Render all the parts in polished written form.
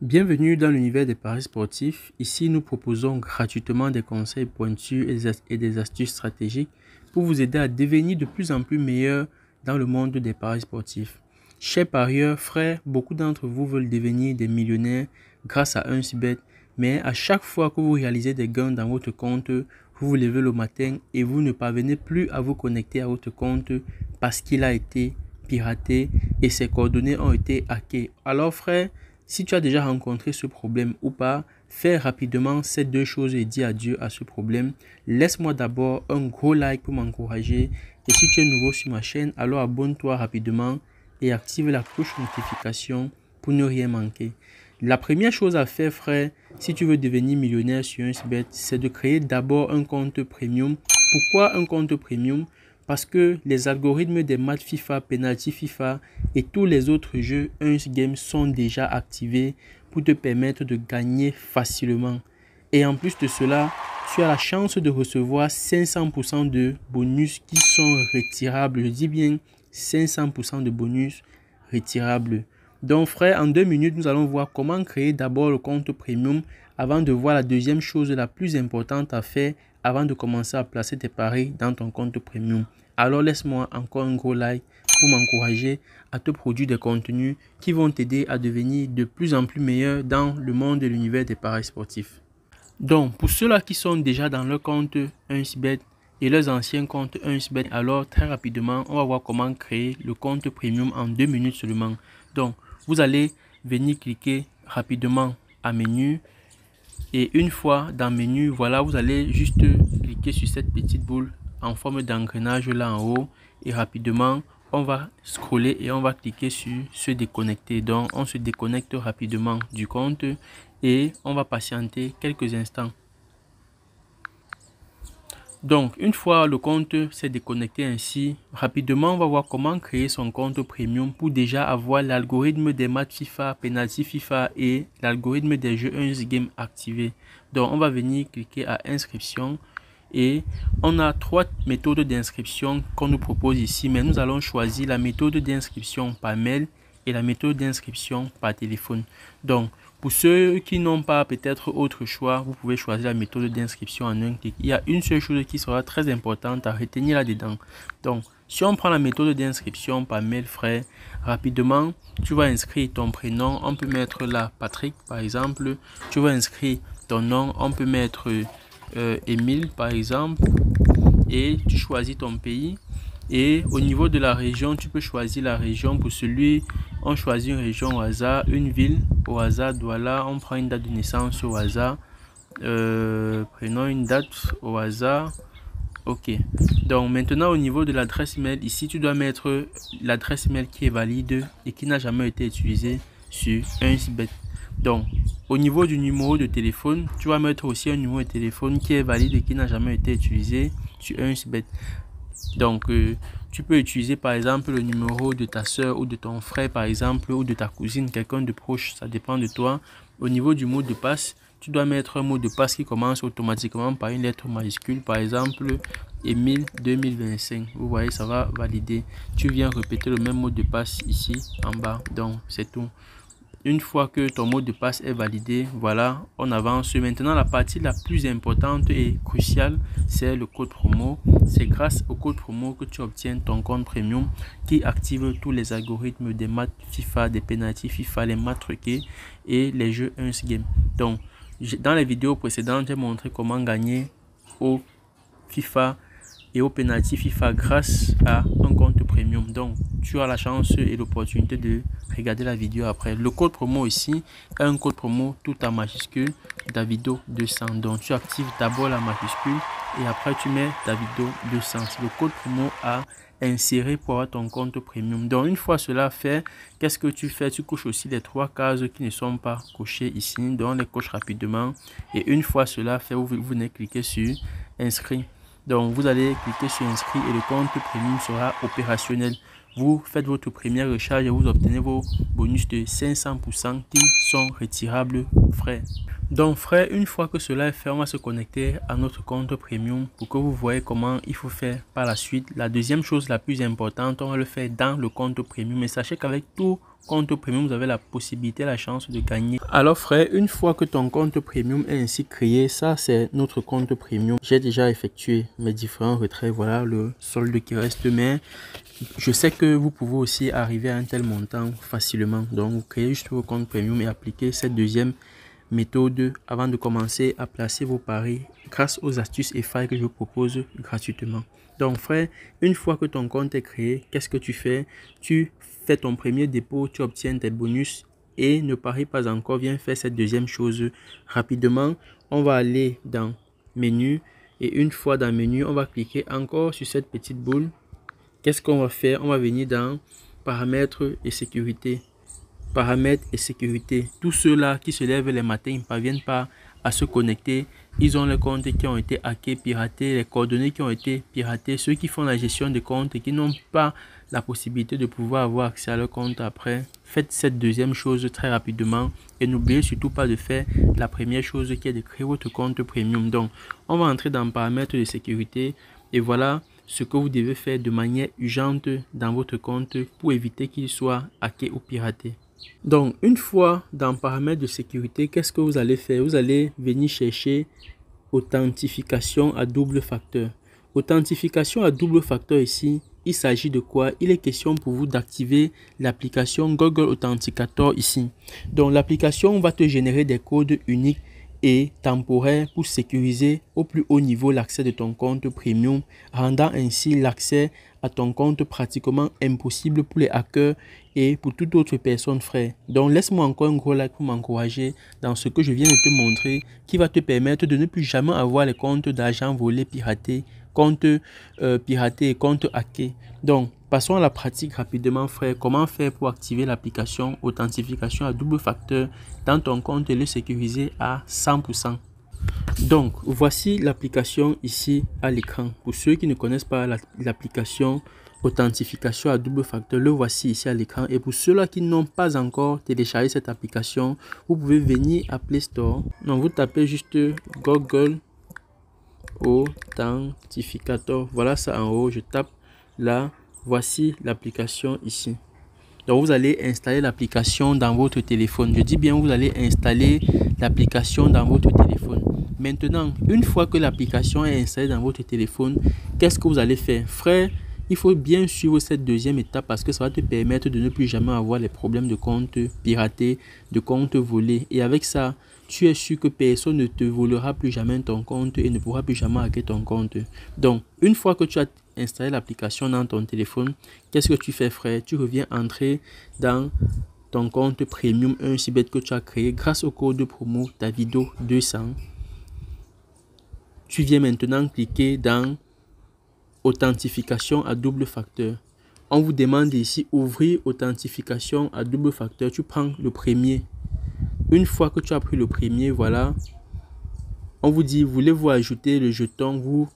Bienvenue dans l'univers des paris sportifs. Ici, nous proposons gratuitement des conseils pointus et des astuces stratégiques pour vous aider à devenir de plus en plus meilleur dans le monde des paris sportifs. Chers parieurs, frères, beaucoup d'entre vous veulent devenir des millionnaires grâce à 1xBet, mais à chaque fois que vous réalisez des gains dans votre compte, vous vous levez le matin et vous ne parvenez plus à vous connecter à votre compte parce qu'il a été piraté et ses coordonnées ont été hackées. Alors, frère, si tu as déjà rencontré ce problème ou pas, fais rapidement ces deux choses et dis adieu à ce problème. Laisse-moi d'abord un gros like pour m'encourager. Et si tu es nouveau sur ma chaîne, alors abonne-toi rapidement et active la cloche notification pour ne rien manquer. La première chose à faire, frère, si tu veux devenir millionnaire sur 1xBet, c'est de créer d'abord un compte premium. Pourquoi un compte premium? Parce que les algorithmes des matchs FIFA, penalty FIFA et tous les autres jeux 1xGame sont déjà activés pour te permettre de gagner facilement. Et en plus de cela, tu as la chance de recevoir 500% de bonus qui sont retirables. Je dis bien 500% de bonus retirables. Donc frère, en 2 minutes, nous allons voir comment créer d'abord le compte premium avant de voir la deuxième chose la plus importante à faire avant de commencer à placer tes paris dans ton compte premium. Alors laisse-moi encore un gros like pour m'encourager à te produire des contenus qui vont t'aider à devenir de plus en plus meilleur dans le monde de l'univers des paris sportifs. Donc pour ceux-là qui sont déjà dans leur compte 1xBet et leurs anciens comptes 1xBet, alors très rapidement, on va voir comment créer le compte premium en 2 minutes seulement. Donc vous allez venir cliquer rapidement à menu. Et une fois dans menu, voilà, vous allez juste cliquer sur cette petite boule en forme d'engrenage là en haut. Et rapidement, on va scroller et on va cliquer sur se déconnecter. Donc, on se déconnecte rapidement du compte et on va patienter quelques instants. Donc, une fois le compte s'est déconnecté ainsi, rapidement, on va voir comment créer son compte premium pour déjà avoir l'algorithme des matchs FIFA, penalty FIFA et l'algorithme des jeux 1xGame activé. Donc, on va venir cliquer à inscription et on a 3 méthodes d'inscription qu'on nous propose ici, mais nous allons choisir la méthode d'inscription par mail et la méthode d'inscription par téléphone. Donc, pour ceux qui n'ont pas peut-être autre choix, vous pouvez choisir la méthode d'inscription en un clic. Il y a une seule chose qui sera très importante à retenir là-dedans. Donc, si on prend la méthode d'inscription par mail, frère, rapidement, tu vas inscrire ton prénom. On peut mettre là Patrick, par exemple. Tu vas inscrire ton nom. On peut mettre Émile, par exemple. Et tu choisis ton pays. Et au niveau de la région, tu peux choisir la région. Pour celui, on choisit une région au hasard, une ville au hasard. Voilà, on prend une date de naissance au hasard. Prenons une date au hasard. Ok. Donc maintenant, au niveau de l'adresse email, ici, tu dois mettre l'adresse email qui est valide et qui n'a jamais été utilisée sur 1xBet. Donc, au niveau du numéro de téléphone, tu vas mettre aussi un numéro de téléphone qui est valide et qui n'a jamais été utilisé sur 1xBet. Donc, tu peux utiliser par exemple le numéro de ta soeur ou de ton frère par exemple ou de ta cousine, quelqu'un de proche, ça dépend de toi. Au niveau du mot de passe, tu dois mettre un mot de passe qui commence automatiquement par une lettre majuscule, par exemple Emile 2025. Vous voyez, ça va valider. Tu viens répéter le même mot de passe ici en bas, donc c'est tout. Une fois que ton mot de passe est validé, voilà, on avance. Maintenant, la partie la plus importante et cruciale, c'est le code promo. C'est grâce au code promo que tu obtiens ton compte premium qui active tous les algorithmes des matchs FIFA, des penalty FIFA, les matchs truqués et les jeux 1xGame. Donc, dans les vidéos précédentes, j'ai montré comment gagner au FIFA et au penalty FIFA grâce à un compte premium. Donc tu as la chance et l'opportunité de regarder la vidéo après. Le code promo ici est un code promo tout en majuscule, Davido 200. Donc tu actives d'abord la majuscule et après tu mets Davido 200. C'est le code promo à insérer pour avoir ton compte premium. Donc une fois cela fait, qu'est-ce que tu fais? Tu coches aussi les 3 cases qui ne sont pas cochées ici. Donc on les coche rapidement et une fois cela fait, vous venez cliquer sur inscrit. Donc vous allez cliquer sur inscrit et le compte premium sera opérationnel. Vous faites votre première recharge et vous obtenez vos bonus de 500% qui sont retirables frais. Donc frère, une fois que cela est fait, on va se connecter à notre compte premium pour que vous voyez comment il faut faire par la suite. La deuxième chose la plus importante, on va le faire dans le compte premium. Mais sachez qu'avec tout compte premium, vous avez la possibilité, la chance de gagner. Alors frère, une fois que ton compte premium est ainsi créé, ça c'est notre compte premium. J'ai déjà effectué mes différents retraits. Voilà le solde qui reste, mais je sais que vous pouvez aussi arriver à un tel montant facilement. Donc vous créez juste vos comptes premium et appliquez cette deuxième méthode avant de commencer à placer vos paris grâce aux astuces et failles que je vous propose gratuitement. Donc frère, une fois que ton compte est créé, qu'est-ce que tu fais? Tu fais ton premier dépôt, tu obtiens tes bonus et ne parie pas encore, viens faire cette deuxième chose rapidement. On va aller dans menu et une fois dans menu, on va cliquer encore sur cette petite boule. Qu'est-ce qu'on va faire? On va venir dans paramètres et sécurité. Paramètres et sécurité. Tous ceux-là qui se lèvent les matins, ils ne parviennent pas à se connecter. Ils ont les comptes qui ont été hackés, piratés, les coordonnées qui ont été piratées. Ceux qui font la gestion des comptes et qui n'ont pas la possibilité de pouvoir avoir accès à leur compte après. Faites cette deuxième chose très rapidement et n'oubliez surtout pas de faire la première chose qui est de créer votre compte premium. Donc, on va entrer dans paramètres de sécurité et voilà ce que vous devez faire de manière urgente dans votre compte pour éviter qu'il soit hacké ou piraté. Donc, une fois dans paramètres de sécurité, qu'est-ce que vous allez faire? Vous allez venir chercher authentification à double facteur. Authentification à double facteur ici, il s'agit de quoi? Il est question pour vous d'activer l'application Google Authenticator ici. Donc, l'application va te générer des codes uniques et temporaire pour sécuriser au plus haut niveau l'accès de ton compte premium, rendant ainsi l'accès à ton compte pratiquement impossible pour les hackers et pour toute autre personne, frère. Donc laisse-moi encore un gros like pour m'encourager dans ce que je viens de te montrer qui va te permettre de ne plus jamais avoir les comptes d'argent volés, piratés, comptes piratés et comptes hackés. Donc passons à la pratique rapidement, frère. Comment faire pour activer l'application authentification à double facteur dans ton compte et le sécuriser à 100%. Donc, voici l'application ici à l'écran. Pour ceux qui ne connaissent pas l'application authentification à double facteur, le voici ici à l'écran. Et pour ceux-là qui n'ont pas encore téléchargé cette application, vous pouvez venir à Play Store. Donc, vous tapez juste Google Authentificator. Voilà ça en haut. Je tape là. Voici l'application ici. Donc, vous allez installer l'application dans votre téléphone. Je dis bien, vous allez installer l'application dans votre téléphone. Maintenant, une fois que l'application est installée dans votre téléphone, qu'est-ce que vous allez faire? Frère, il faut bien suivre cette deuxième étape parce que ça va te permettre de ne plus jamais avoir les problèmes de compte piraté, de compte volé. Et avec ça, tu es sûr que personne ne te volera plus jamais ton compte et ne pourra plus jamais hacker ton compte. Donc, une fois que tu as installé l'application dans ton téléphone, qu'est-ce que tu fais, frère? Tu reviens entrer dans ton compte premium 1xBet que tu as créé grâce au code promo Davido 200. Tu viens maintenant cliquer dans authentification à double facteur. On vous demande ici ouvrir authentification à double facteur. Tu prends le premier. Une fois que tu as pris le premier, voilà, on vous dit, voulez-vous ajouter le jeton? Vous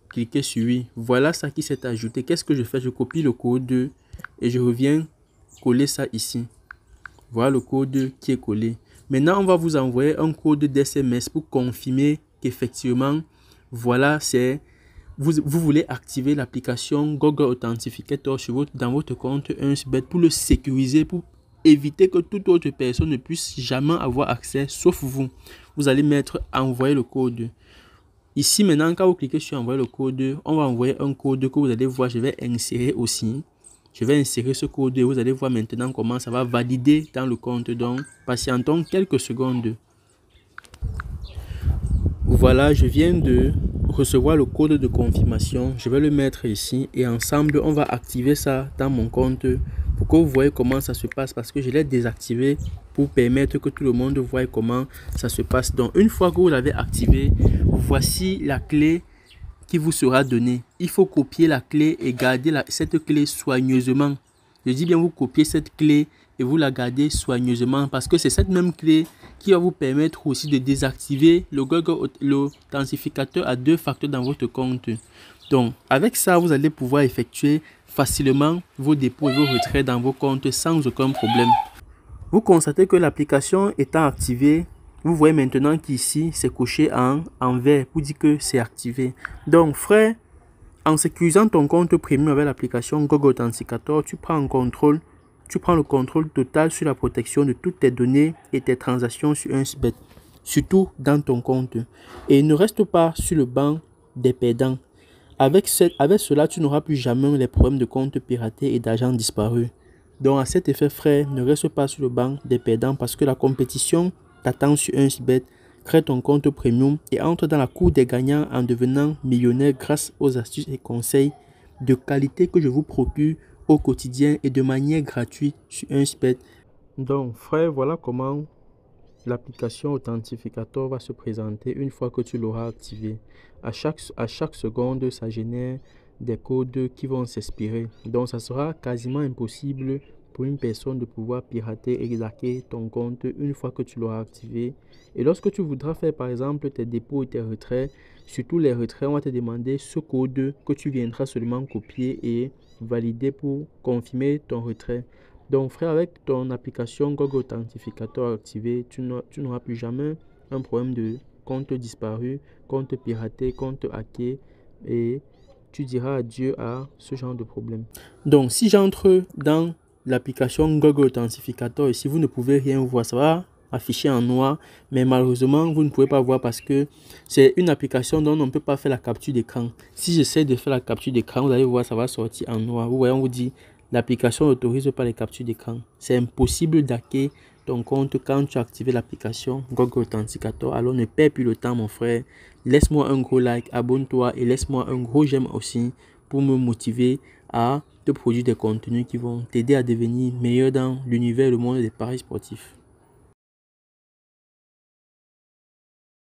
cliquez sur oui. Voilà ça qui s'est ajouté. Qu'est-ce que je fais? Je copie le code et je reviens coller ça ici. Voilà le code qui est collé. Maintenant, on va vous envoyer un code d'SMS pour confirmer qu'effectivement, voilà, c'est vous voulez activer l'application Google Authentificator dans votre compte 1xBet pour le sécuriser, pour éviter que toute autre personne ne puisse jamais avoir accès, sauf vous. Vous allez mettre envoyer le code. Ici, maintenant, quand vous cliquez sur envoyer le code, on va envoyer un code que vous allez voir, je vais insérer aussi. Je vais insérer ce code et vous allez voir maintenant comment ça va valider dans le compte. Donc, patientons quelques secondes. Voilà, je viens de recevoir le code de confirmation. Je vais le mettre ici et ensemble, on va activer ça dans mon compte pour que vous voyez comment ça se passe parce que je l'ai désactivé pour permettre que tout le monde voie comment ça se passe. Donc, une fois que vous l'avez activé, voici la clé qui vous sera donnée. Il faut copier la clé et garder cette clé soigneusement. Je dis bien, vous copiez cette clé et vous la gardez soigneusement parce que c'est cette même clé qui va vous permettre aussi de désactiver l'authentificateur à deux facteurs dans votre compte. Donc, avec ça, vous allez pouvoir effectuer facilement vos dépôts et vos retraits dans vos comptes sans aucun problème. Vous constatez que l'application étant activée, vous voyez maintenant qu'ici, c'est coché en vert pour dire que c'est activé. Donc, frère, en sécurisant ton compte premium avec l'application Google Authenticator, tu prends le contrôle total sur la protection de toutes tes données et tes transactions sur 1xBet, surtout dans ton compte. Et ne reste pas sur le banc des perdants. Avec cela, tu n'auras plus jamais les problèmes de compte piraté et d'argent disparu. Donc, à cet effet, frère, ne reste pas sur le banc des perdants parce que la compétition t'attend sur 1xBet. Crée ton compte premium et entre dans la cour des gagnants en devenant millionnaire grâce aux astuces et conseils de qualité que je vous procure au quotidien et de manière gratuite sur 1xBet. Donc, frère, voilà comment l'application Authentificator va se présenter une fois que tu l'auras activé. À chaque seconde, ça génère des codes qui vont s'expirer. Donc, ça sera quasiment impossible pour une personne de pouvoir pirater et hacker ton compte une fois que tu l'auras activé. Et lorsque tu voudras faire, par exemple, tes dépôts et tes retraits, surtout les retraits, on va te demander ce code que tu viendras seulement copier et valider pour confirmer ton retrait. Donc, frère, avec ton application Google Authentificator activé, tu n'auras plus jamais un problème de compte disparu, compte piraté, compte hacké et tu diras adieu à ce genre de problème. Donc, si j'entre dans l'application Google Authentificator ici, vous ne pouvez rien voir, ça va afficher en noir, mais malheureusement, vous ne pouvez pas voir parce que c'est une application dont on ne peut pas faire la capture d'écran. Si j'essaie de faire la capture d'écran, vous allez voir, ça va sortir en noir. Vous voyez, on vous dit l'application n'autorise pas les captures d'écran. C'est impossible d'hacker ton compte quand tu as activé l'application Google Authenticator. Alors ne perds plus le temps, mon frère. Laisse-moi un gros like, abonne-toi et laisse-moi un gros j'aime aussi pour me motiver à te produire des contenus qui vont t'aider à devenir meilleur dans l'univers et le monde des paris sportifs.